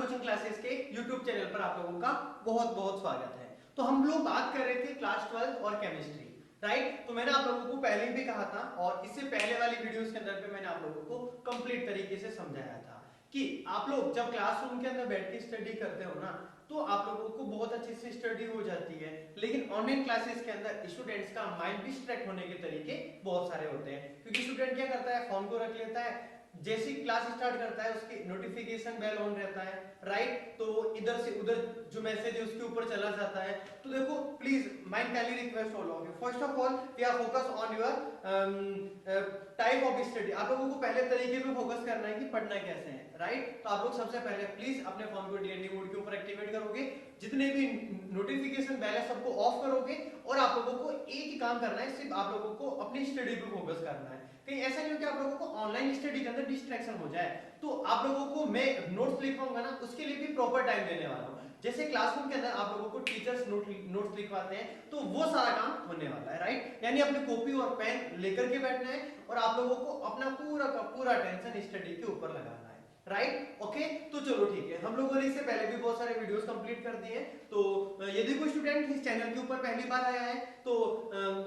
Coaching classes के YouTube channel पर आप लोगों का बहुत बहुत स्वागत है। तो हम लोग बात कर रहे थे क्लास 12 और केमिस्ट्री, राइट। तो मैंने आप लोगों को पहले भी कहा था और इससे पहले वाली वीडियोस के अंदर पे मैंने आप लोगों को कंप्लीट तरीके से समझाया था कि आप लोग जब क्लासरूम के अंदर बैठ के स्टडी करते हो ना, तो आप लोगों को बहुत अच्छे से स्टडी हो जाती है। लेकिन ऑनलाइन क्लासेस के अंदर स्टूडेंट्स का माइंड डिस्ट्रैक्ट होने के तरीके बहुत सारे होते हैं, क्योंकि स्टूडेंट क्या करता है, फोन को रख लेता है, जैसे क्लास स्टार्ट करता है उसकी नोटिफिकेशन बेल ऑन रहता है, राइट। तो इधर से उधर जो मैसेज है उसके ऊपर चला जाता है। तो देखो please mind kindly request all of you, first of all we are focus on your type of study. आप लोगों को पहले तरीके पे फोकस करना है कि पढ़ना कैसे है, राइट। तो आप लोग सबसे पहले प्लीज अपने फोन को डीएनडी मोड के ऊपर एक्टिवेट करोगे, जितने भी नोटिफिकेशन बेल है सबको ऑफ करोगे और आप लोगों को एक ही काम करना है, सिर्फ आप लोगों को अपनी स्टडी पे फोकस करना है। कहीं ऐसा नहीं हो कि आप लोगों को ऑनलाइन स्टडी के अंदर डिस्ट्रैक्शन हो जाए। तो आप लोगों को मैं नोट्स लिखवाऊंगा ना, उसके लिए भी प्रॉपर टाइम देने वाला हूं। जैसे क्लासरूम के अंदर आप लोगों को टीचर्स नोट्स लिखवाते हैं, तो वो सारा काम होने वाला है, राइट। यानी अपनी कॉपी और पेन लेकर के बैठना है और आप लोगों को अपना पूरा का पूरा टेंशन स्टडी के ऊपर लगाना है, राइट। ओके, तो चलो ठीक है, हम लोगों ने इससे पहले भी बहुत सारे वीडियोस कंप्लीट कर दिए। तो यदि कोई स्टूडेंट इस चैनल के ऊपर पहली बार आया है तो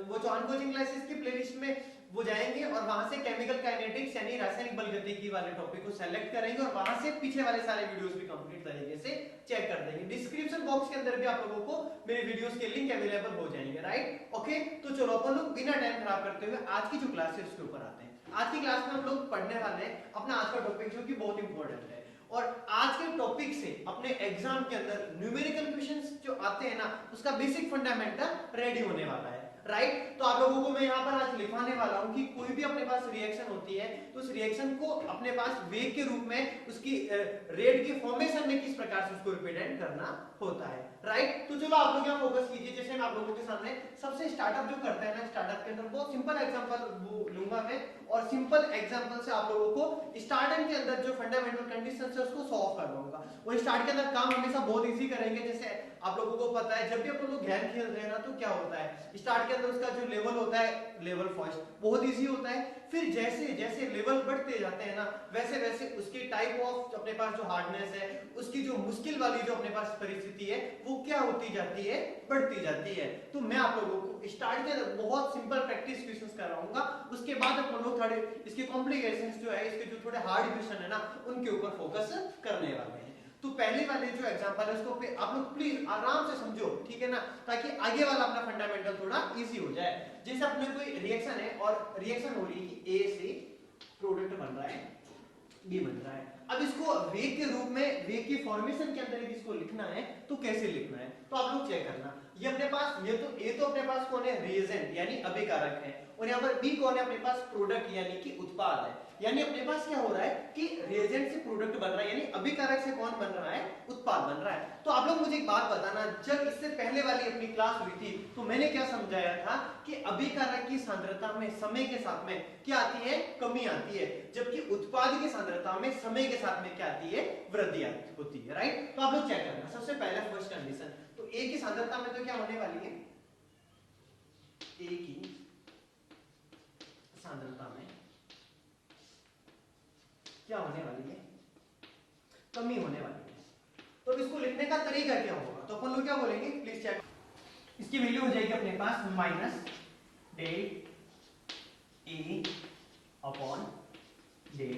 वो चौहान कोचिंग क्लासेस की प्लेलिस्ट में वो जाएंगे और वहां से केमिकल काइनेटिक्स यानी रासायनिक बलगतिकी वाले टॉपिक को सेलेक्ट करेंगे और वहां से पीछे वाले सारे वीडियोस भी कंप्लीट तरीके से चेक कर देंगे। डिस्क्रिप्शन बॉक्स के अंदर भी आप लोगों को मेरे वीडियोस के लिंक अवेलेबल हो जाएंगे, राइट। ओके, तो चलो अपन लोग बिना टाइम खराब करते हुए आज की जो क्लास है उसके ऊपर आते हैं। आज की क्लास में हम लोग पढ़ने वाले हैं अपना आज का टॉपिक जो कि बहुत इंपॉर्टेंट है, और आज के टॉपिक से अपने एग्जाम के अंदर न्यूमेरिकल क्वेश्चंस जो आते हैं ना, उसका बेसिक फंडामेंटल रेडी होने वाला है, राइट। तो आप लोगों को मैं यहाँ पर आज लिखवाने वाला हूँ कि कोई भी अपने पास रिएक्शन होती है तो उस रिएक्शन को अपने पास वेग के रूप में उसकी रेट के फॉर्मेशन में किस प्रकार से उसको रिप्रेजेंट करना होता है, राइट। तो चलो आप लोग यहाँ फोकस कीजिए। जैसे मैं आप लोगों के सामने सबसे स्टार्टअप जो करते हैं ना, स्टार्टअप के अंदर बहुत सिंपल एग्जांपल वो लूंगा मैं, और सिंपल एग्जांपल से आप लोगों को स्टार्टिंग के अंदर जो फंडामेंटल कंडीशंस है उसको सॉल्व कर दूंगा। और स्टार्ट के अंदर काम हमेशा बहुत इजी करेंगे। जैसे आप लोगों को पता है जब भी अपन लोग गेम खेल रहे हैं ना, तो क्या होता है, स्टार्ट के अंदर उसका जो लेवल होता है, लेवल फर्स्ट बहुत इजी होता है। फिर जैसे जैसे लेवल बढ़ते जाते हैं ना, वैसे वैसे उसकी टाइप ऑफ अपने पास जो हार्डनेस है, उसकी जो मुश्किल वाली जो अपने पास परिस्थिति है, वो क्या होती जाती है, बढ़ती जाती है। तो मैं आप लोगों को स्टार्ट के अंदर बहुत सिंपल प्रैक्टिस क्वेश्चंस कराऊंगा, उसके बाद अपन लोग थोड़े इसके कॉम्प्लिकेशंस जो है, इसके जो थोड़े हार्ड क्वेश्चन है ना, उनके ऊपर फोकस करने वाले हैं। तो पहले वाले जो एग्जांपल है उसको आप लोग प्लीज आराम से समझो, ठीक है ना, ताकि आगे वाला अपना फंडामेंटल थोड़ा इजी हो जाए। जैसे अपने कोई रिएक्शन है और रिएक्शन हो रही है कि ए से प्रोडक्ट बन रहा है, बी बन रहा है। अब इसको वेग के रूप में, वेग की फॉर्मेशन के अंदर इसको लिखना है तो कैसे लिखना है, तो आप लोग चेक करना। ये अपने पास ये तो अपने पास कौन है, रिएजेंट यानी अभिकारक है, और यहाँ पर बी कौन है, अपने पास प्रोडक्ट यानी कि उत्पाद है। यानी अपने पास क्या हो रहा है कि रिएजेंट से प्रोडक्ट बन रहा है, यानी अभिकारक से कौन बन रहा है, उत्पाद बन रहा है। तो आप लोग मुझे एक बात बताना, जब इससे पहले वाली अपनी क्लास हुई थी तो मैंने क्या समझाया था कि अभिकारक की सांद्रता में समय के साथ में क्या आती है, कमी आती है, जबकि उत्पाद की सांद्रता में समय के साथ में क्या आती है, वृद्धि होती है, राइट। तो आप लोग चेक करना। सबसे पहले फर्स्ट कंडीशन, तो ए की सांद्रता में तो क्या होने वाली है, ए की सांद्रता में क्या होने वाली है, कमी होने वाली है। तो इसको लिखने का तरीका क्या होगा, तो अपन लोग क्या बोलेंगे, प्लीज चेक। इसकी वैल्यू हो जाएगी अपने पास माइनस डेल ए अपॉन डेल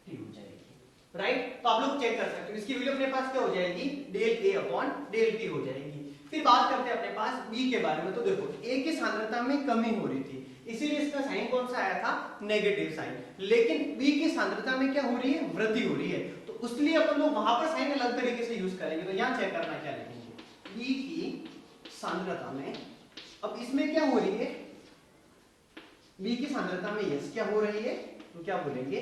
टी हो जाएगी, राइट। तो आप लोग चेक कर सकते हो, इसकी वैल्यू अपने पास क्या हो जाएगी, del A upon del T हो जाएगी। फिर बात करते हैं अपने पास बी के बारे में। तो देखो ए की सांद्रता में कमी हो रही थी, इसीलिए इसका साइन कौन सा आया था, नेगेटिव साइन। लेकिन बी की सांद्रता में क्या हो रही है, वृद्धि हो रही है, तो इसलिए अपन लोग वहां पर साइन अलग तरीके से यूज करेंगे। तो यहां चेक करना क्या लिखेंगे, बी की सांद्रता में, अब इसमें क्या हो रही है, बी की सांद्रता में यस क्या हो रही है, तो क्या बोलेंगे,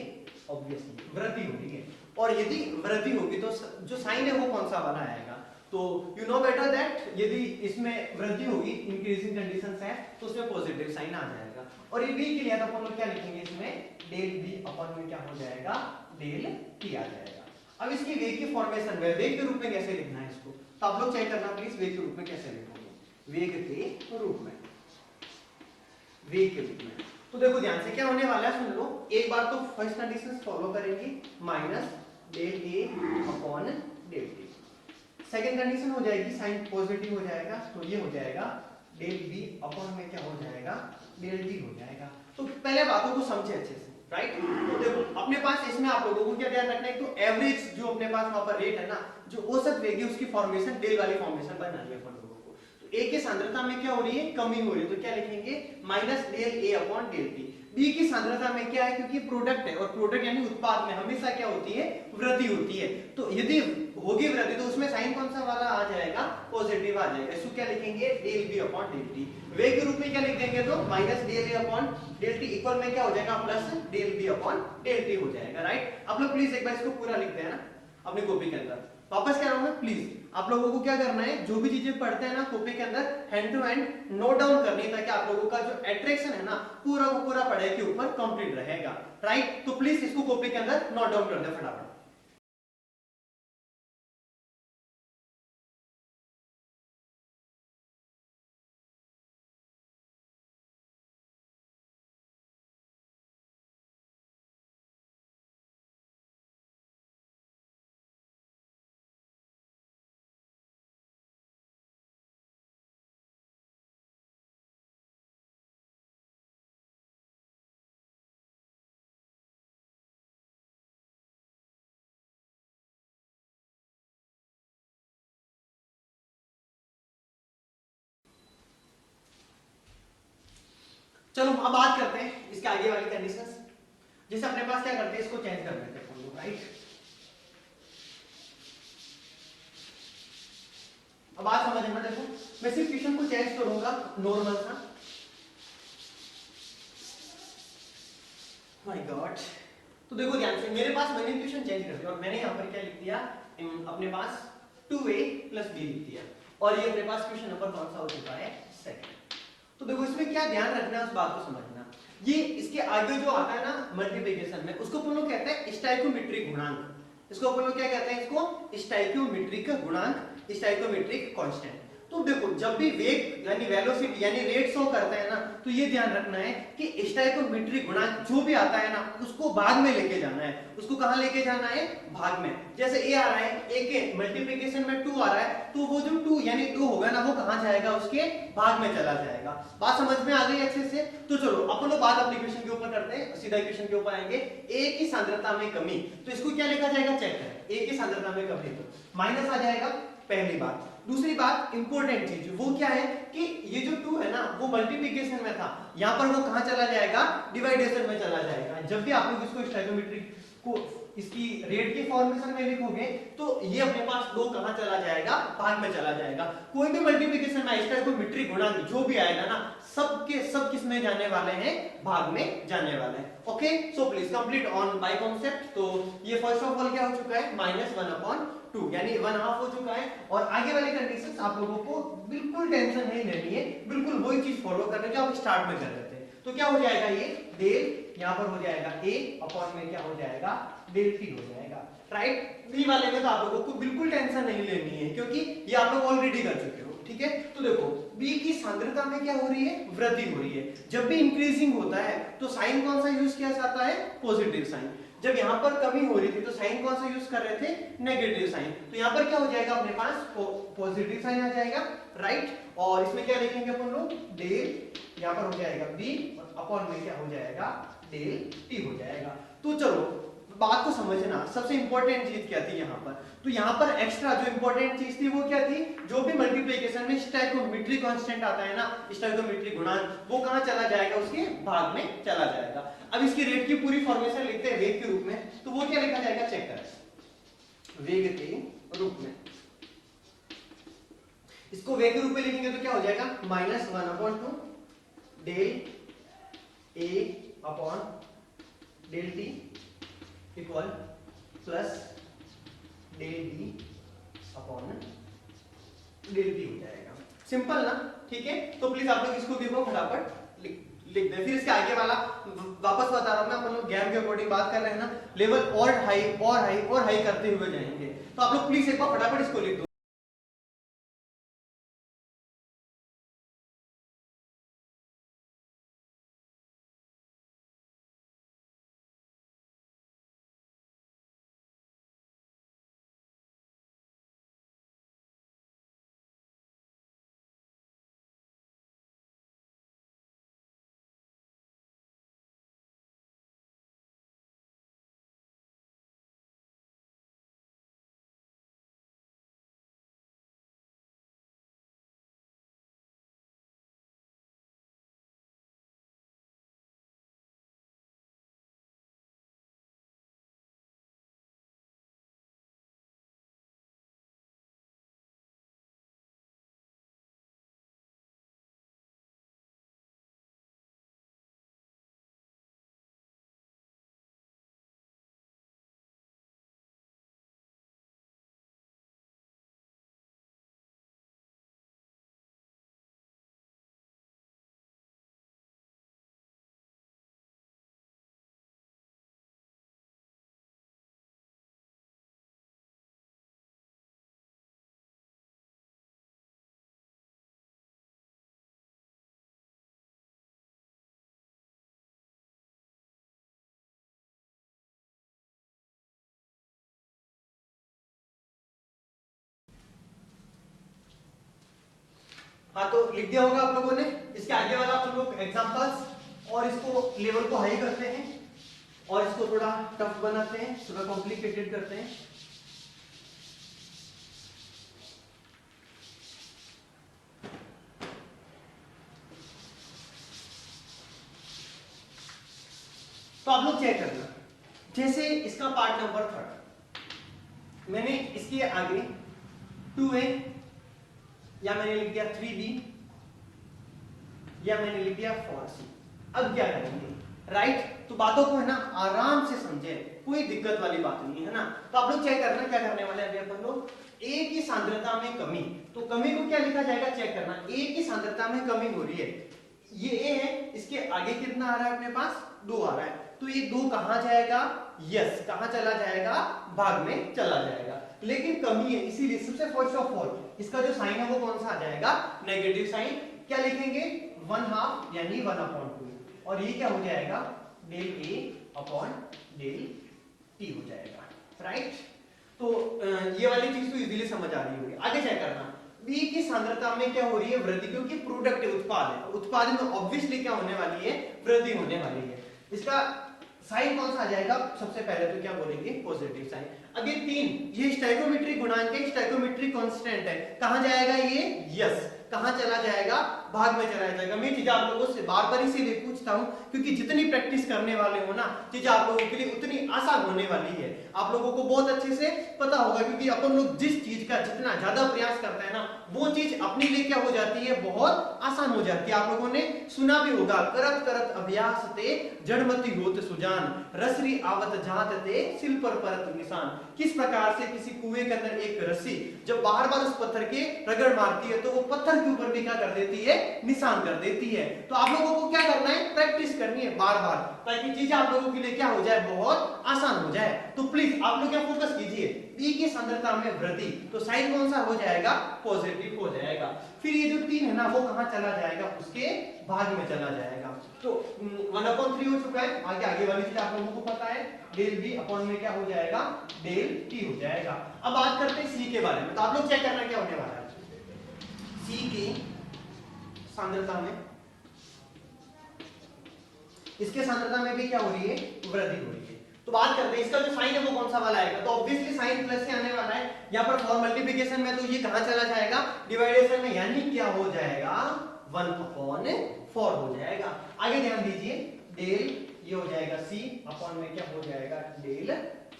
ऑब्वियसली वृद्धि हो रही है। और यदि वृद्धि होगी तो जो साइन है वो कौन सा वाला आएगा, तो यू नो बेटर दैट यदि इसमें वृद्धि होगी, इंक्रीजिंग कंडीशंस है, तो उसमें पॉजिटिव साइन आ जाएगा। और ये बी के लिए तो अपन लोग क्या लिखेंगे, इसमें डेल बी अपॉन में क्या हो जाएगा, डेल टी आ जाएगा। अब इसकी वेग की फॉर्मेशन में वेग के रूप में कैसे लिखना है इसको, तो आप लोग चेक करना प्लीज, वेग के रूप में कैसे लिखोगे, वेग के रूप में, वेग के रूप में। तो देखो ध्यान से क्या होने वाला है, सुन लो। एक बार तो फर्स्ट कंडीशन फॉलो करेंगे, माइनस डेल ए upon del t. Second condition हो जाएगी साइन पॉजिटिव हो जाएगा, तो ये हो जाएगा डेल बी अपॉन में क्या हो जाएगा, डेल टी हो जाएगा। तो पहले बातों को समझे अच्छे से, राइट। तो देखो अपने पास इसमें आप लोगों को क्या ध्यान रखना है, तो एवरेज जो अपने पास वहां पर रेट है ना, जो औसत वेग है उसकी फॉर्मेशन डेल वाली फॉर्मेशन बनानी है अपन लोगों को। तो ए की सांद्रता में क्या हो रही है, कमी हो रही है, तो क्या लिखेंगे माइनस डेल ए अपॉन डेल टी। बी की सांद्रता में क्या है, क्योंकि प्रोडक्ट है और प्रोडक्ट यानी उत्पाद में हमेशा क्या होती है, वृद्धि होती है। तो यदि होगी वृद्धि तो उसमें साइन कौन सा वाला आ जाएगा, पॉजिटिव आ जाएगा। इसको क्या लिखेंगे, del B upon del T. वेग के रूप में क्या लिख देंगे, तो माइनस डेल ए अपॉन डेल टी इक्वल में क्या हो जाएगा, plus del B upon del T हो जाएगा, राइट। आप लोग प्लीज एक बार इसको पूरा लिख देना अपनी कॉपी के अंदर। वापस कह रहा हूं मैं, प्लीज आप लोगों को क्या करना है, जो भी चीजें पढ़ते हैं ना कॉपी के अंदर hand to hand note down करनी है, ताकि आप लोगों का जो अट्रैक्शन है ना पूरा को पूरा पढ़ाई के ऊपर कंप्लीट रहेगा, राइट। तो प्लीज इसको कॉपी के अंदर नोट डाउन कर दे फटाफट। चलो अब बात करते हैं इसके आगे वाली कंडीशंस। जैसे अपने पास क्या करते हैं, इसको चेंज कर देते हैं हम लोग, राइट। अब बात समझना, देखो मैं सिर्फ क्वेश्चन को चेंज करूंगा नॉर्मल सा। My God. तो देखो ध्यान से, मेरे पास मैंने क्वेश्चन चेंज कर दिया और मैंने यहाँ पर क्या लिख दिया, अपने पास 2a प्लस b लिख दिया, और ये अपने पास क्वेश्चन नंबर कौन सा हो चुका है, सेकंड। तो देखो इसमें क्या ध्यान रखना है, उस बात को समझना। ये इसके आगे जो आता है ना मल्टीप्लिकेशन में, उसको अपन लोग कहते हैं स्टोइकोमेट्रिक गुणांक। इसको अपन लोग क्या कहते हैं, इसको स्टोइकोमेट्रिक गुणांक, स्टोइकोमेट्रिक कांस्टेंट। तो देखो जब भी वेग यानी वेलोसिटी यानी रेट शो करता है ना, तो ये ध्यान रखना है कि स्टोइकोमेट्रिक गुणांक जो भी आता है ना उसको भाग में लेके जाना है। उसको कहां लेके जाना है, भाग में। जैसे ए आ रहा है, ए के मल्टीप्लिकेशन में 2 आ रहा है, तो वो जो 2 यानी 2 होगा ना, वो कहां जाएगा, उसके भाग में चला जाएगा। बात समझ में आ गई अच्छे से। तो चलो अपन लोग बात एप्लीकेशन के ऊपर करते हैं, सीधा क्वेश्चन के ऊपर आएंगे। ए की सांद्रता में कमी, तो इसको क्या लिखा जाएगा, चेक करें। ए की सांद्रता में कमी तो माइनस आ जाएगा, पहली बात। दूसरी बात इंपॉर्टेंट चीज वो क्या है कि ये जो 2 है ना वो मल्टीप्लिकेशन में था, यहां पर वो कहां चला जाएगा, डिवाइडेशन में चला जाएगा। जब भी आप लोग इसको स्टोइकोमेट्रिक को इसकी रेट की फॉर्मेशन में लिखोगे तो ये अपने पास 2 कहां चला जाएगा, भाग में चला जाएगा। कोई भी मल्टीप्लिकेशन में स्टोइकोमेट्रिक गुणांक जो भी आएगा ना, सब के सब किस में जाने वाले हैं, भाग में जाने वाले हैं। Okay, so please complete on by concept. तो ये फर्स्ट ऑफ ऑल क्या हो चुका है, -1/2 यानी 1/2 हो चुका है। और आगे वाली कंडीशंस आप लोगों को बिल्कुल टेंशन नहीं लेनी है, बिल्कुल वही चीज फॉलो करनी जो आप स्टार्ट में कर रहे थे। तो क्या हो जाएगा, ये डेल यहाँ पर हो जाएगा a अपॉन में क्या हो जाएगा, डेल टी हो जाएगा, राइट। बी वाले में तो आप लोगों को बिल्कुल टेंशन नहीं लेनी है, क्योंकि ये आप लोग ऑलरेडी कर चुके हो, ठीक है। तो देखो बी की सांद्रता में क्या हो रही है, वृद्धि हो रही है। जब भी इंक्रीजिंग होता है तो साइन कौन सा यूज किया जाता है, पॉजिटिव साइन। जब यहाँ पर कमी हो रही थी तो साइन कौन सा यूज कर रहे थे, नेगेटिव साइन। तो यहाँ पर क्या हो जाएगा, अपने पास पॉजिटिव साइन आ जाएगा, राइट। और इसमें क्या लिखेंगे अपन लोग, डेल यहाँ पर हो जाएगा बी अपॉन में क्या हो जाएगा, डेल टी हो जाएगा। तो चलो बात को समझना, सबसे इंपॉर्टेंट चीज क्या थी यहाँ पर। तो यहाँ पर एक्स्ट्रा जो इंपॉर्टेंट चीज थी वो क्या थी, जो भी मल्टीप्लिकेशन में स्टोइकोमेट्रिक कांस्टेंट आता है ना, स्टोइकोमेट्रिक गुणांक, वो कहां चला जाएगा, उसके भाग में चला जाएगा। अब इसकी रेट की पूरी फॉर्मेशन लिखते हैं वेग के रूप में, तो वो क्या लिखा जाएगा, चेक करें। वेग के रूप में इसको वेग के रूप में लिखेंगे तो क्या हो जाएगा, -1/2 डेल ए upon del T equal plus del B upon del T हो जाएगा। सिंपल ना, ठीक है। तो प्लीज आप लोग इसको देखो फटाफट लिख दे। फिर इसके आगे वाला वापस बता रहा हूं मैं, अपन लोग ज्ञान के अकॉर्डिंग बात कर रहे हैं ना, लेवल और हाई और हाई और हाई करते हुए जाएंगे। तो आप लोग प्लीज एक बार फटाफट इसको लिख दो। हाँ तो लिख दिया होगा आप लोगों ने। इसके आगे वाला आप लोग एग्जांपल्स और इसको लेवल को हाई करते हैं और इसको थोड़ा टफ बनाते हैं, थोड़ा कॉम्प्लिकेटेड करते हैं। तो आप लोग चेक करना, जैसे इसका पार्ट नंबर 3 मैंने इसके आगे 2a या मैंने लिख दिया 3b या मैंने लिख दिया 4c। अब क्या करेंगे, राइट? तो बातों को है ना आराम से समझे, कोई दिक्कत वाली बात नहीं है ना। तो आप लोग चेक करना क्या करने वाले हैं अभी अपन लोग, ए की सांद्रता में कमी। तो कमी को क्या लिखा जाएगा, चेक करना। ए की सांद्रता में कमी हो रही है, ये ए है, इसके आगे कितना आ रहा है अपने पास, 2 आ रहा है। तो ये 2 कहां जाएगा, यस कहां चला जाएगा, भाग में चला जाएगा। लेकिन कमी है, इसीलिए सबसे फर्स्ट ऑफ ऑल इसका जो साइन है वो कौन सा आ जाएगा, नेगेटिव साइन। क्या लिखेंगे, 1/2 यानी 1/2 और ये क्या हो जाएगा, del A upon del T हो जाएगा, राइट? तो ये वाली चीज तो इजीली समझ आ रही होगी। आगे चेक करना, बी की सांद्रता में क्या हो रही है, वृद्धि, क्योंकि प्रोडक्ट उत्पाद है, उत्पाद में ऑब्वियसली क्या होने वाली है, वृद्धि होने वाली है। इसका साइन कौन सा आ जाएगा, सबसे पहले तो क्या बोलेंगे, पॉजिटिव साइन। अब ये 3 ये स्टोइकोमेट्रिक गुणांक है, स्टोइकोमेट्रिक कांस्टेंट है, कहां जाएगा ये, यस कहां चला जाएगा, भाग में चला जाएगा। मैं चीजें आप लोगों से बार बार इसीलिए पूछता हूं क्योंकि जितनी प्रैक्टिस करने वाले हो ना, चीजें आप लोगों के लिए उतनी आसान होने वाली है। आप लोगों को बहुत अच्छे से पता होगा क्योंकि अपन लोग जिस चीज का जितना ज्यादा प्रयास करते हैं ना, वो चीज अपने लिए क्या हो जाती है, बहुत आसान हो जाती है। आप लोगों ने सुना भी होगा, करत करत अभ्यास ते जड़मति होत सुजान, रसरी आवत जात ते सिल पर परत निशान। किस प्रकार से किसी कुएं के अंदर एक रस्सी जब बार बार उस पत्थर के रगड़ मारती है तो वो पत्थर के ऊपर भी क्या कर देती है, निशान कर देती है। तो आप लोगों को क्या करना है, प्रैक्टिस करनी है बार बार, ताकि चीजें आप लोगों के लिए क्या हो जाए, बहुत आसान हो जाए। तो प्लीज आप लोग क्या फोकस कीजिए, बी की सांद्रता में वृद्धि, तो साइन कौन सा हो जाएगा, पॉजिटिव हो जाएगा। फिर ये जो 3 है ना वो कहां चला जाएगा, उसके भाग में चला जाएगा। तो 1/3 हो चुका है, आगे आगे वाली चीज आप लोगों को पता है, डेल बी अपॉन में क्या हो जाएगा, डेल टी हो जाएगा। अब बात करते हैं सी के बारे में। तो आप लोग चेक करना क्या होने वाला है, सी की सांद्रता में, इसके सांद्रता में भी क्या हो रही है, वृद्धि हो रही है। तो बात करते हैं इसका जो साइन है वो कौन सा वाला आएगा, तो ऑब्वियसली साइन प्लस से आने वाला है। यहां पर फॉर मल्टीप्लिकेशन में तो ये कहां चला जाएगा, डिवाइडेशन में, यानी क्या हो जाएगा, 1/4 हो जाएगा। आगे ध्यान दीजिए, डेल ये हो जाएगा सी अपॉन में क्या हो जाएगा, डेल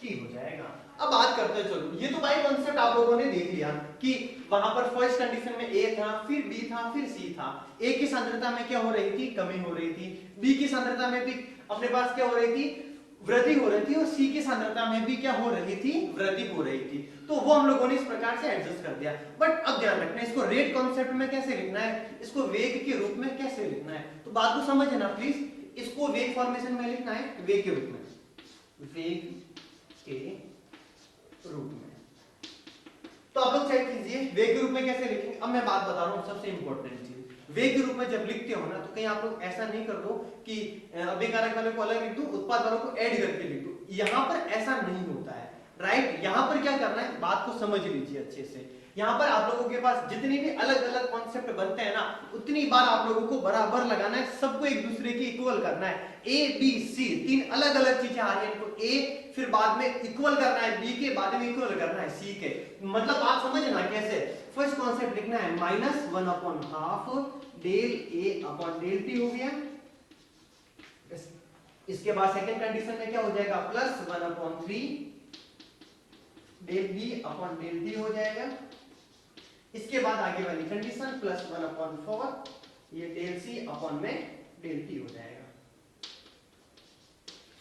टी हो जाएगा। अब बात करते हैं, चलो ये तो बाय कांसेप्ट आप लोगों ने देख लिया कि वहां पर फर्स्ट कंडीशन में ए था, फिर बी था, फिर सी था। ए की सांद्रता में क्या हो रही थी, कमी हो रही थी। बी की सांद्रता में भी अपने पास क्या हो रही थी, वृद्धि हो रही थी। और सी की सांद्रता में भी क्या हो रही थी, वृद्धि हो रही थी। तो वो हम लोगों ने इस प्रकार से एडजस्ट कर दिया। बट अब ध्यान रखना, इसको रेट कॉन्सेप्ट में कैसे लिखना है, इसको वेग के रूप में कैसे लिखना है, तो बात को समझना प्लीज। इसको वेग फॉर्मेशन में लिखना है, वेग के रूप में, वेग के रूप में। तो आप लोग चेक कीजिए वेग के रूप में कैसे लिखेंगे। अब मैं बात बता रहा हूं, सबसे इंपॉर्टेंट चीज, वेग के रूप में जब लिखते हो ना, तो कहीं आप लोग ऐसा नहीं कर दो कि अभिकारक वाले को अलग लिख दो, उत्पाद वालों को ऐड करके लिख दो। यहां पर ऐसा नहीं होता है, राइट? यहां पर क्या करना है, बात को समझ लीजिए अच्छे से। यहां पर आप लोगों के पास जितनी भी अलग अलग कॉन्सेप्ट बनते हैं ना, उतनी बार आप लोगों को बराबर लगाना है, सबको एक दूसरे की इक्वल करना है। ए बी सी 3 अलग अलग चीजें आ रही है, तो ए फिर बाद में इक्वल करना है, बी के बाद में इक्वल करना है सी के। मतलब आप समझना कैसे, फर्स्ट कॉन्सेप्ट लिखना है -1/2 डेल ए अपॉन डेल टी हो गया। इसके बाद सेकंड कंडीशन में क्या हो जाएगा, +1/3 del B upon del T हो जाएगा। इसके बाद आगे वाली कंडीशन +1/4 ये डेल सी अपॉन में डेल टी हो जाएगा।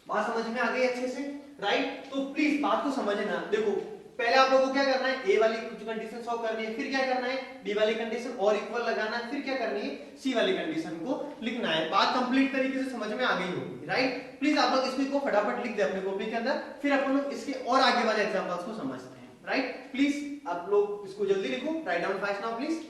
बात समझ में आ गई अच्छे से, राइट? तो प्लीज बात को समझना। देखो पहले आप लोगों को क्या करना है, ए वाली कुछ कंडीशन सॉल्व करनी है, फिर क्या करना है, बी वाली कंडीशन और इक्वल लगाना है, फिर क्या करनी है, सी वाली कंडीशन को लिखना है। बात कंप्लीट तरीके से समझ में आ गई होगी, राइट? प्लीज आप लोग इसको फटाफट लिख दे अपने कॉपी के अंदर, फिर अपन लोग इसके और आगे वाले एग्जांपल्स को समझते हैं, राइट? प्लीज आप लोग इसको जल्दी लिखो, write down fast now please.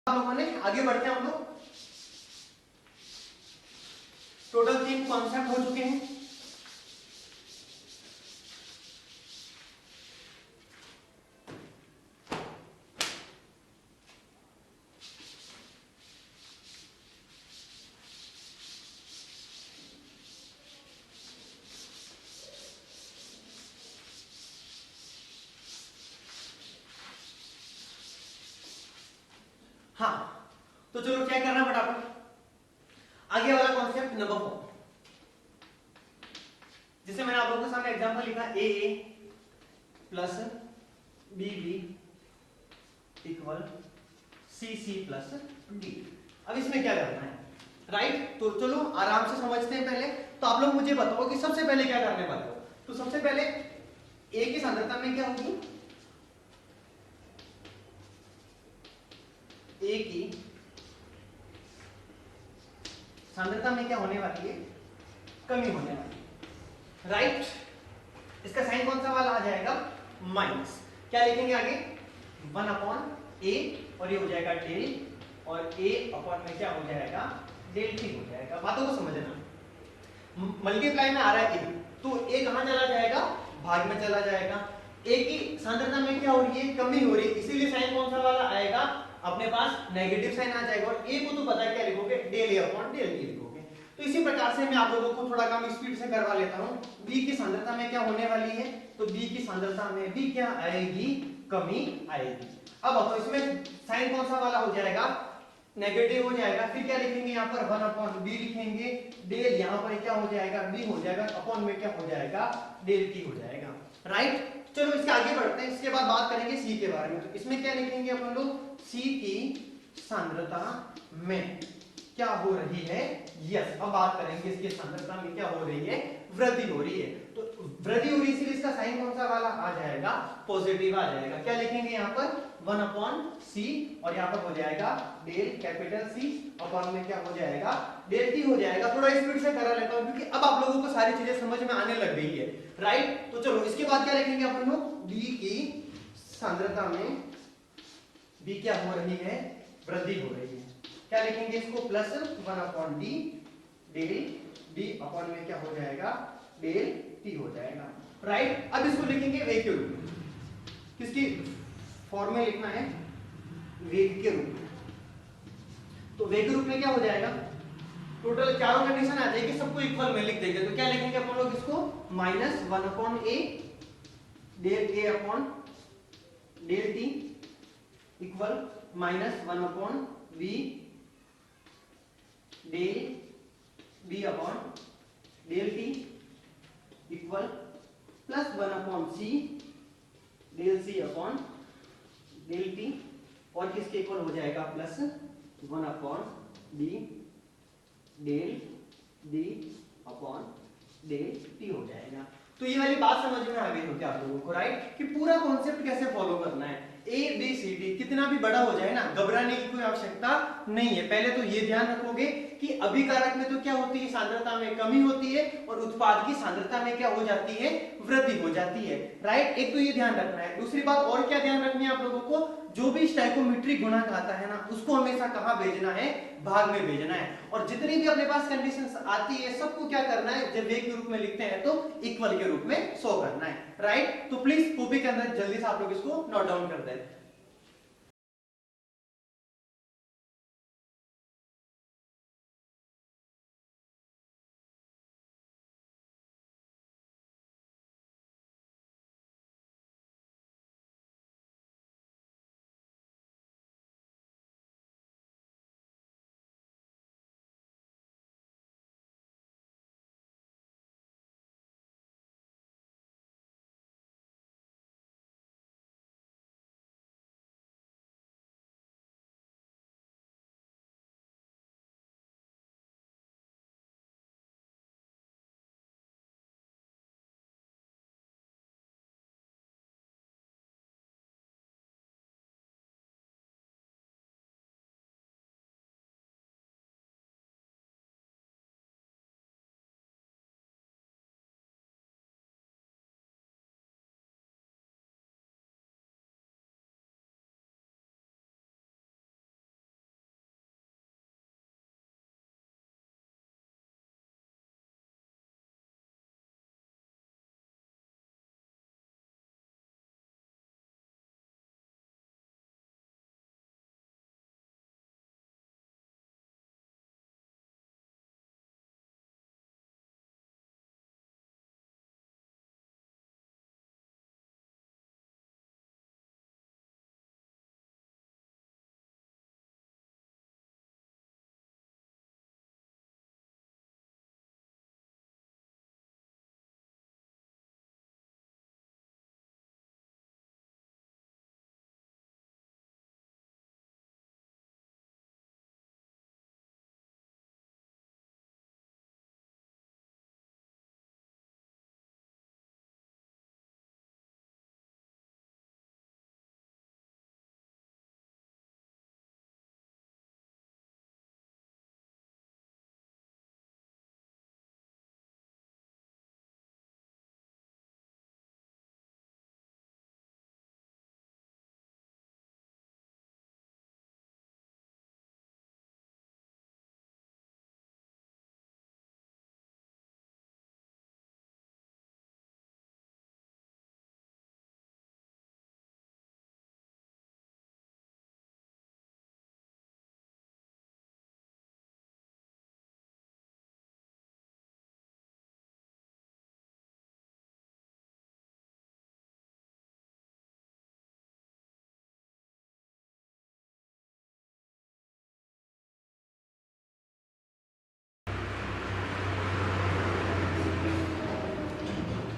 हम लोगों ने आगे बढ़ते हैं हम लोग टोटल 3 कॉन्सेप्ट हो चुके हैं। हाँ, तो चलो क्या करना फटाफट। आगे वाला कॉन्सेप्ट नंबर 4, जिसे मैंने आप लोगों के सामने एग्जांपल लिखा a plus b b equal c c plus d. अब इसमें क्या करना है, राइट? तो चलो आराम से समझते हैं पहले। तो आप लोग मुझे बताओ कि सबसे पहले क्या करने वाले हो। तो सबसे पहले ए की सांद्रता में क्या होगी, ए की सांद्रता में क्या होने वाली है, कमी होने वाली है, राइट? इसका साइन कौन सा वाला आ जाएगा, माइनस। क्या लिखेंगे आगे, 1/a और ये हो जाएगा डेल, और a अपॉन में क्या हो जाएगा, डेल टी हो जाएगा। बातों को समझना, मल्टीप्लाई में आ रहा है a, तो a कहां चला जाएगा, भाग में चला जाएगा। a की सांद्रता में क्या हो रही है, कमी हो रही है, इसीलिए साइन कौन सा वाला आएगा, अपने पास नेगेटिव साइन आ जाएगा। और a को तो पता है क्या लिखोगे, del a upon del t लिखोगे। तो इसी प्रकार से मैं आप लोगों को थोड़ा काम स्पीड से करवा लेता हूं। b की सांद्रता में क्या होने वाली है, तो b की सांद्रता में भी क्या आएगी, कमी आएगी। अब इसमें साइन कौन सा वाला हो जाएगा, नेगेटिव हो जाएगा। फिर क्या लिखेंगे यहाँ पर, 1/b लिखेंगे, डेल यहाँ पर क्या हो जाएगा, b हो जाएगा, अपॉन में क्या हो जाएगा, डेल t हो जाएगा, राइट? चलो इसके आगे बढ़ते हैं, इसके बाद बात करेंगे c के बारे में। तो इसमें क्या लिखेंगे अपन लोग, c की सांद्रता में क्या हो रही है, यस। अब बात करेंगे इसकी सांद्रता में क्या हो रही है, वृद्धि हो रही है। तो वृद्धि हो रही है, इसलिए इसका साइन कौन सा वाला आ जाएगा, पॉजिटिव आ जाएगा। क्या लिखेंगे यहाँ पर, 1/c, और यहाँ पर हो जाएगा डेल कैपिटल C, अपॉन में क्या हो जाएगा, डेल t हो जाएगा। थोड़ा स्पीड से करा लेता हूं क्योंकि अब आप लोगों को सारी चीजें समझ में आने लग गई है, राइट? तो चलो इसके बाद क्या लिखेंगे अपन लोग, b की सांद्रता में b क्या हो रही है, वृद्धि हो रही है। क्या लिखेंगे इसको, plus 1/d del d upon में क्या हो जाएगा, डेल t हो जाएगा, राइट? अब इसको लिखेंगे वेग के रूप में, किसकी फॉर्म में लिखना है, वेग के रूप में। तो वेग के रूप में क्या हो जाएगा, टोटल चारों कंडीशन आ जाएगी, सबको इक्वल में लिख देंगे। तो क्या लिखेंगे अपन लोग इसको, -1/a del a upon del t equal -1/b del b upon del t equal +1/c del c upon del t, और किसके इक्वल हो जाएगा, +1/d del d upon del t हो जाएगा। तो ये वाली बात समझ में आ गई होगी आप लोगों को, राइट? कि पूरा कॉन्सेप्ट कैसे फॉलो करना है। ए बी सी डी कितना भी बड़ा हो जाए ना, घबराने की कोई आवश्यकता नहीं है। पहले तो ये ध्यान रखोगे कि अभिकारक में तो क्या होती है, सांद्रता में कमी होती है, और उत्पाद की सांद्रता में क्या हो जाती है, वृद्धि हो जाती है, राइट? एक तो ये ध्यान रखना है। दूसरी बात और क्या ध्यान रखनी है आप लोगों को, जो भी स्टैइकोमेट्री गुणक आता है ना, उसको हमेशा कहां भेजना है, भाग में भेजना है। और जितनी भी अपने पास कंडीशंस आती है, सबको क्या करना है, जब वेग के रूप में लिखते हैं तो इक्वल के रूप में शो करना है, राइट? तो प्लीज कॉपी के अंदर जल्दी से आप लोग इसको नोट डाउन कर दें।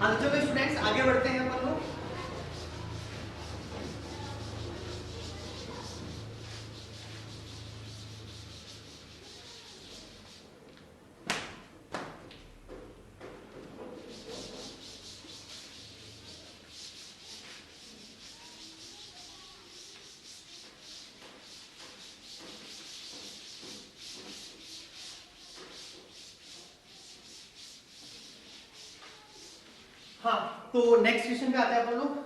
हाँ तो चलो स्टूडेंट्स आगे बढ़ते हैं अपन लोग। हाँ तो नेक्स्ट क्वेश्चन पे आते हैं अपन लोग।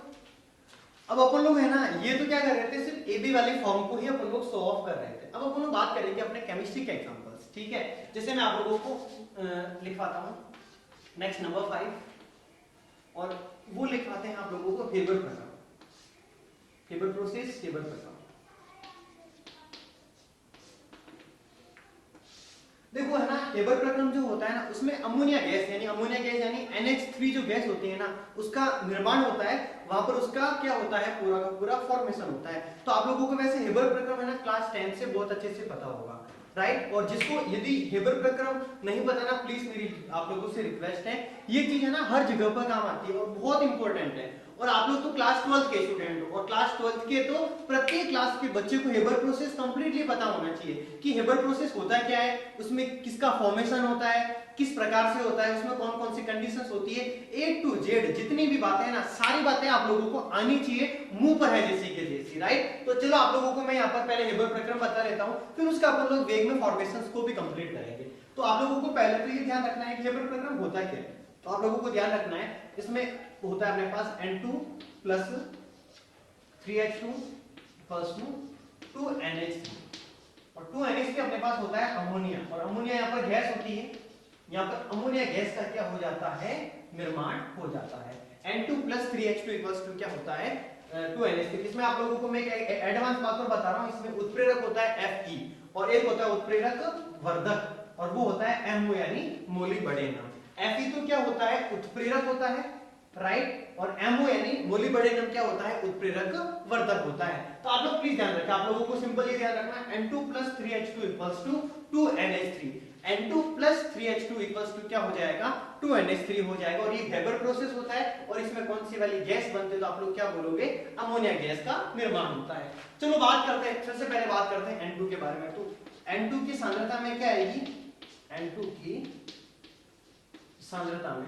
अब अपन लोग है ना, ये तो क्या कर रहे थे, सिर्फ ए बी वाले फॉर्म को ही अपन लोग शो ऑफ कर रहे थे। अब अपन लोग बात करेंगे अपने केमिस्ट्री के एग्जांपल्स, ठीक है। जैसे मैं आप लोगों को लिखवाता हूँ नेक्स्ट नंबर 5, और वो लिखवाते हैं आप लोगों को हेबर प्रक्रम, हेबर प्रोसेस, हेबर प्रक्रम। देखो है ना, हेबर प्रक्रम जो होता है ना, उसमें अमोनिया गैस यानी NH3 जो गैस होती है ना, उसका निर्माण होता है। वहां पर उसका क्या होता है, पूरा का पूरा फॉर्मेशन होता है। तो आप लोगों को वैसे हेबर प्रक्रम है ना क्लास 10 से बहुत अच्छे से पता होगा, राइट। और जिसको यदि हेबर प्रक्रम नहीं पता ना, प्लीज मेरी आप लोगों से रिक्वेस्ट है, ये चीज है ना हर जगह पर काम आती है और बहुत इंपॉर्टेंट है। और आप लोग तो क्लास 12 के स्टूडेंट हो, और क्लास 12 के तो प्रत्येक क्लास के बच्चे को हेबर प्रोसेस कंप्लीटली पता होना चाहिए कि हेबर प्रोसेस होता क्या है, उसमें किसका फॉर्मेशन होता है, किस प्रकार से होता है, उसमें कौन कौन सी कंडीशंस होती है, A to Z जितनी भी बातें हैं ना, सारी बातें आप लोगों को आनी चाहिए, मुंह पर है जैसी के जैसी, राइट। तो चलो आप लोगों को मैं यहाँ पर पहले हेबर प्रक्रम बता देता हूँ, फिर उसका अपन लोग वेग में फॉर्मेशंस को भी कंप्लीट करेंगे। तो आप लोगों को पहले तो ये ध्यान रखना है कि हेबर प्रक्रम होता क्या है। तो आप लोगों को ध्यान रखना है, इसमें होता है अपने पास N2 plus 3H2 equals to 2NH3, और 2NH3 अपने पास होता है अमोनिया, और अमोनिया यहाँ पर गैस होती है। यहाँ पर अमोनिया गैस का क्या हो जाता है, निर्माण हो जाता है। N2 plus 3H2 equals to क्या होता है, 2NH3। इसमें आप लोगों को मैं एडवांस बात और बता रहा हूँ, इसमें उत्प्रेरक होता है Fe, और एक होता है उत्प्रेरक वर्धक, और वो होता है MO यानी मोलिब्डेनम। Fe तो क्या होता है, उत्प्रेरक होता है, राइट। और MO यानी मोलिब्डेनम क्या होता है, उत्प्रेरक वर्धक होता है। तो आप लोग प्लीज ध्यान रखें, आप लोगों को सिंपल ये ध्यान रखना है, N2 plus 3H2 equals to 2NH3। N2 plus 3H2 equals to क्या हो जाएगा, 2NH3 हो जाएगा। और ये हेबर प्रोसेस होता है, और इसमें कौन सी वाली गैस बनती है, तो आप लोग क्या बोलोगे, अमोनिया गैस का निर्माण होता है। चलो बात करते हैं, सबसे पहले बात करते हैं N2 के बारे में। तो N2 की सांद्रता में क्या आएगी, N2 की सांद्रता में,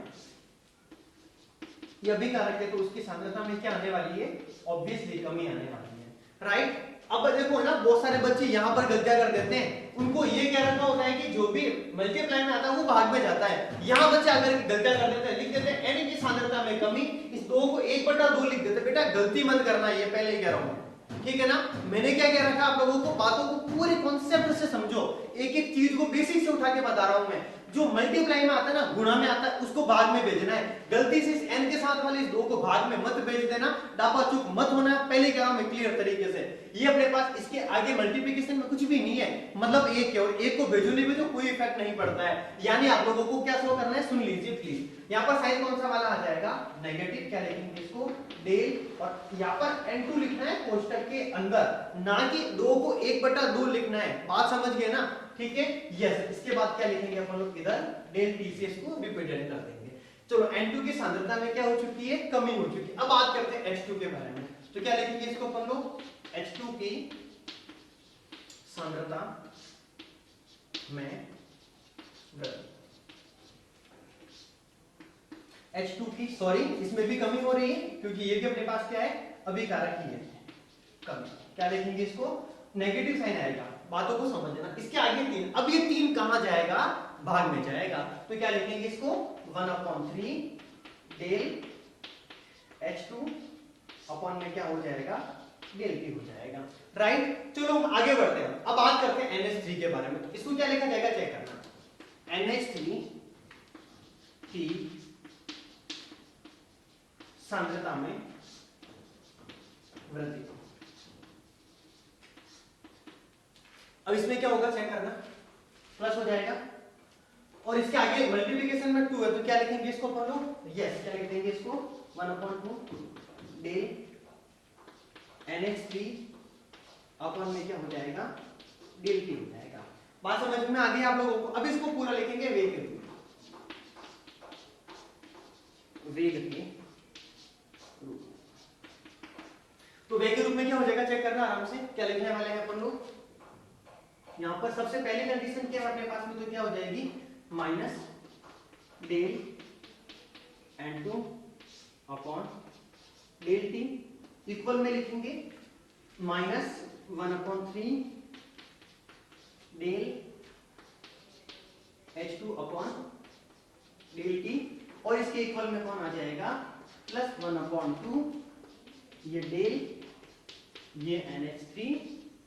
ये अभी कारक है तो उसकी सांद्रता में क्या आने वाली है, ऑब्वियसली कमी आने वाली है, राइट। अब देखो ना, बहुत सारे बच्चे यहाँ पर गलतियां कर देते हैं, उनको ये कह रखा होता है कि जो भी मल्टीप्लाई में आता है वो भाग में जाता है। यहाँ बच्चे अगर गलतियां कर देते हैं, लिख देते हैं n की सांद्रता में कमी, इस 2 को 1/2 लिख देते। बेटा गलती मत करना, ये पहले ही कह रहा हूँ, ठीक है ना। मैंने क्या कह रखा आप लोगों को, बातों को पूरे कॉन्सेप्ट से समझो, एक एक चीज को बेसिक से उठा के बता रहा हूं मैं। जो मल्टीप्लाई में आता है ना, गुणा में आता है, उसको भाग में भेजना है। गलती से इस n के साथ वाले इस 2 को भाग में मत भेज देना, डापाचूक मत होना, पहले कह रहा हूं मैं क्लियर तरीके से। ये अपने पास इसके आगे मल्टीप्लिकेशन में कुछ भी नहीं है, मतलब एक है, और एक को भेजो नहीं भेजो कोई इफेक्ट नहीं पड़ता है। यानी आप लोगों को क्या शो करना है, सुन लीजिए प्लीज। यहाँ पर साइन कौन सा वाला आ जाएगा, नेगेटिव। क्या लिखेंगे इसको, डेल, और यहाँ पर N2 लिखना है कोष्टक के अंदर, ना कि 2 को 1/2 लिखना है। बात समझ गए ना, ठीक है, यस। इसके बाद क्या लिखेंगे अपन लोग, इधर डेल T से इसको रिप्रेजेंट कर देंगे। चलो N2 की सांद्रता में क्या हो चुकी है, कमी हो चुकी है। अब बात करते हैं H2 के बारे में। तो क्या लिखेंगे इसको अपन लोग, H2 की सांद्रता में वृद्धि। H2 की, सॉरी इसमें भी कमी हो रही है, क्योंकि ये भी अपने पास क्या है, अभिकारक ही है, कमी। क्या लिखेंगे इसको, नेगेटिव साइन आएगा, बातों को समझ लेना। इसके आगे 3, अब ये 3 कहां जाएगा, भाग में जाएगा। तो क्या लिखेंगे इसको, 1/3 डेल H2 अपॉन में क्या हो जाएगा, डेल T हो जाएगा, राइट। चलो हम आगे बढ़ते हैं, अब बात करते हैं NH3 के बारे में। तो इसको क्या लिखा जाएगा, चेक करना, NH3 की सांद्रता में वृद्धि। अब इसमें क्या होगा, चेक करना, प्लस हो जाएगा, और इसके आगे मल्टीप्लिकेशन में 2 है, तो क्या लिखेंगे इसको अपन लोग, यस, क्या लिख देंगे इसको, 1/2 डेल NH3 अपन में क्या हो जाएगा, डेल T हो जाएगा। बात समझ में आ गई आप लोगों को। अब इसको पूरा लिखेंगे वे के रूप में, वेग के रूप। तो वेग के रूप में क्या हो जाएगा चेक करना आराम से, क्या लिखने वाले हैं अपन लोग। यहां पर सबसे पहली कंडीशन क्या है अपने पास में, तो क्या हो जाएगी minus del n2 upon del T equal में लिखेंगे minus 1/3 del H2 upon del t, और इसके इक्वल में कौन आ जाएगा प्लस 1/2 ये डेल, ये NH3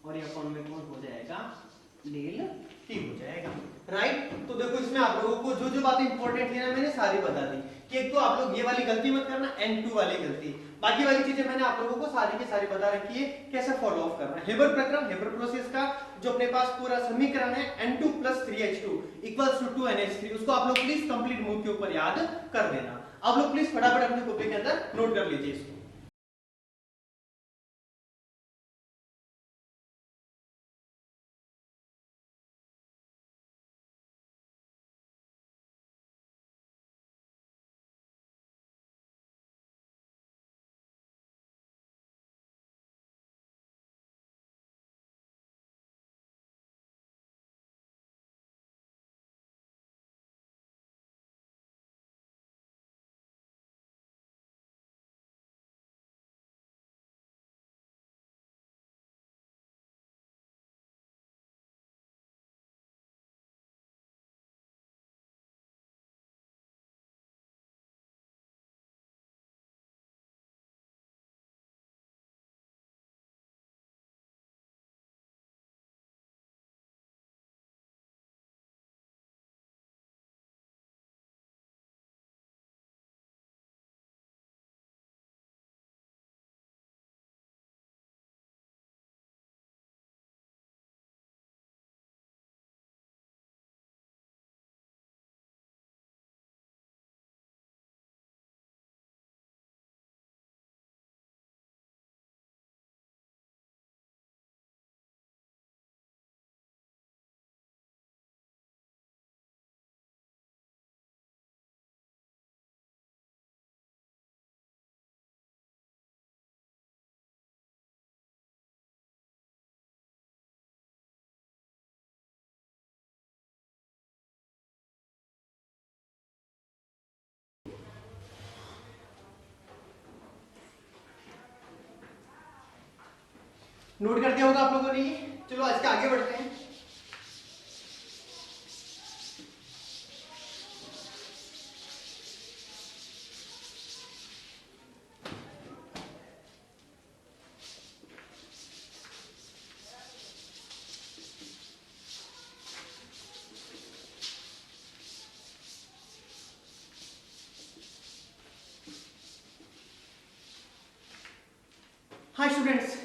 और ये अपॉन में कौन हो जाएगा डेल टी हो जाएगा। राइट, तो देखो इसमें आप लोगों को जो जो बातें इंपॉर्टेंट थी ना मैंने सारी बता दी कि एक तो आप लोग ये वाली गलती मत करना, N2 वाली गलती, बाकी वाली चीजें मैंने आप लोगों को सारी की सारी बता रखी है कैसे फॉलो ऑफ करना है। हेबर प्रक्रम, हेबर प्रोसेस का जो अपने पास पूरा समीकरण है N2 + 3H2 = 2 NH3, उसको आप लोग प्लीज कंप्लीट मूव के ऊपर याद कर देना। आप लोग प्लीज फटाफट अपने कॉपी के अंदर नोट कर लीजिए इसको। नोट कर दिया होगा आप लोगों ने ये। चलो आज के आगे बढ़ते हैं। हाँ स्टूडेंट्स,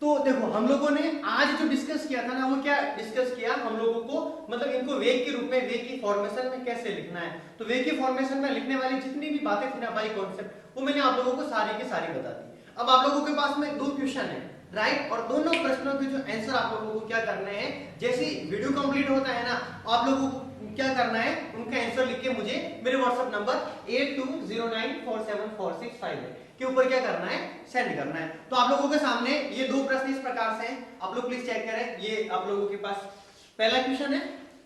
तो देखो हम लोगों ने आज जो डिस्कस किया था ना, वो क्या डिस्कस किया हम लोगों को, मतलब इनको वेग के रूप में, वेग की फॉर्मेशन में कैसे लिखना है। तो वेग की फॉर्मेशन में लिखने वाली जितनी भी बातें थी ना बाई कॉन्सेप्ट, वो मैंने आप लोगों को सारी की सारी बता दी। अब आप लोगों के पास में 2 क्वेश्चन है, राइट, और दोनों प्रश्नों के जो आंसर आप लोगों को क्या करने हैं, जैसे वीडियो कंप्लीट होता है ना, आप लोगों को क्या करना है, उनका आंसर लिख के मुझे मेरे व्हाट्सएप नंबर 8209474658 के ऊपर क्या करना है, सेंड करना है। तो आप लोगों के सामने ये 2 प्रश्न इस प्रकार से हैं, आप लोग प्लीज चेक करें। ये आप लोगों के पास पहला क्वेश्चन है,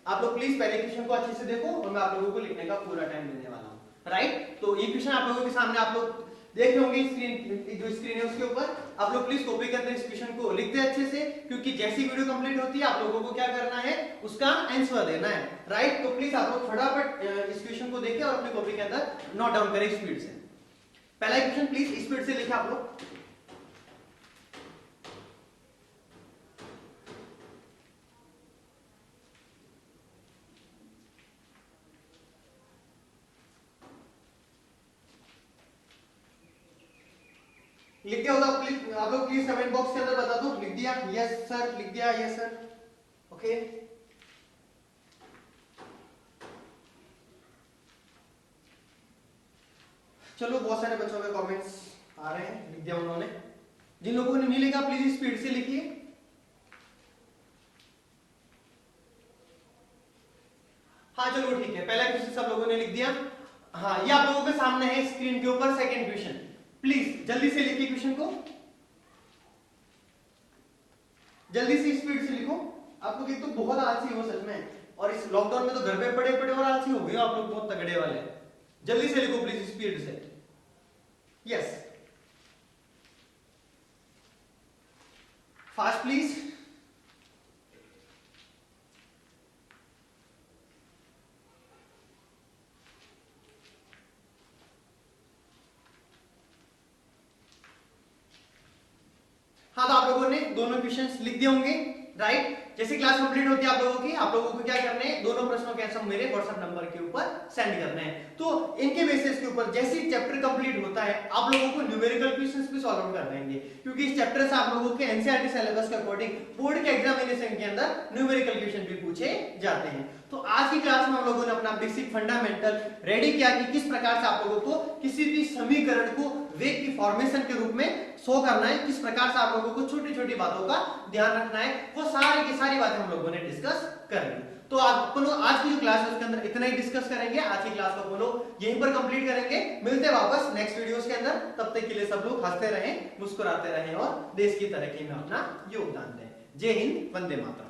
आप लोग प्लीज पहले क्वेश्चन को अच्छे से देखो और मैं आप लोगों को लिखने का पूरा टाइम देने वाला हूँ। राइट, तो ये क्वेश्चन आप लोगों के सामने आप लोग देख रहे होंगे, स्क्रीन जो स्क्रीन है उसके ऊपर आप लोग प्लीज कॉपी करके इस क्वेश्चन को लिखते अच्छे से, क्योंकि जैसी वीडियो कंप्लीट होती है आप लोगों को क्या करना है, उसका आंसर देना है। राइट, तो प्लीज आप लोग फटाफट इस क्वेश्चन को देखें और अपनी कॉपी के अंदर नोट डाउन करें स्पीड से। पहला क्वेश्चन प्लीज स्पीड से लिखें आप लोग। लिख दिया होगा प्लीज, आप लोग प्लीज कमेंट बॉक्स के अंदर बता दो, लिख दिया यस सर, लिख दिया यस सर, ओके। चलो बहुत सारे बच्चों के कमेंट्स आ रहे हैं, लिख दिया उन्होंने। जिन लोगों ने नहीं लिखा प्लीज स्पीड से लिखिए। हाँ चलो ठीक है, पहला क्वेश्चन सब लोगों ने लिख दिया। हाँ, ये आप लोगों के सामने है स्क्रीन के ऊपर सेकंड क्वेश्चन। प्लीज जल्दी से लिखिए क्वेश्चन को, जल्दी से स्पीड से लिखो। आप लोग एक तो बहुत आलसी हो सच में, और इस लॉकडाउन में तो घर पे पड़े पड़े और आलसी हो गए हो आप लोग, बहुत तगड़े वाले। जल्दी से लिखो प्लीज स्पीड से। Yes, fast please. हाँ, तो आप लोगों ने दोनों क्वेश्चंस लिख दिए होंगे, राइट। जैसे क्लास कंप्लीट होती है आप लोगों की, आप लोगों को क्या करना है, दोनों प्रश्नों के आंसर मेरे व्हाट्सएप नंबर के ऊपर सेंड करना है। तो इनके बेसिस के ऊपर जैसे ही चैप्टर कंप्लीट होता है आप लोगों को न्यूमेरिकल क्वेश्चंस भी सॉल्व आउट कर देंगे, क्योंकि इस चैप्टर से आप लोगों के एनसीईआरटी सिलेबस के अकॉर्डिंग बोर्ड के एग्जामिनेशन के अंदर न्यूमेरिकल क्वेश्चन भी पूछे जाते हैं। तो आज की क्लास में हम लोगों ने अपना बेसिक फंडामेंटल रेडी किया कि किस प्रकार से आप लोगों को किसी भी समीकरण को वेग की फॉर्मेशन के रूप में शो करना है, किस प्रकार से आप लोगों को छोटी छोटी बातों का ध्यान रखना है, वो सारी की सारी बातें हम लोगों ने डिस्कस कर ली। तो अपन आज की जो क्लास है उसके अंदर इतना ही डिस्कस करेंगे। आज की क्लास को अपन लोग यहीं पर कंप्लीट करेंगे। मिलते हैं वापस नेक्स्ट वीडियोस के अंदर, तब तक के लिए सब लोग हंसते रहें, मुस्कुराते रहें और देश की तरक्की में अपना योगदान दें। जय हिंद, वंदे मातरम।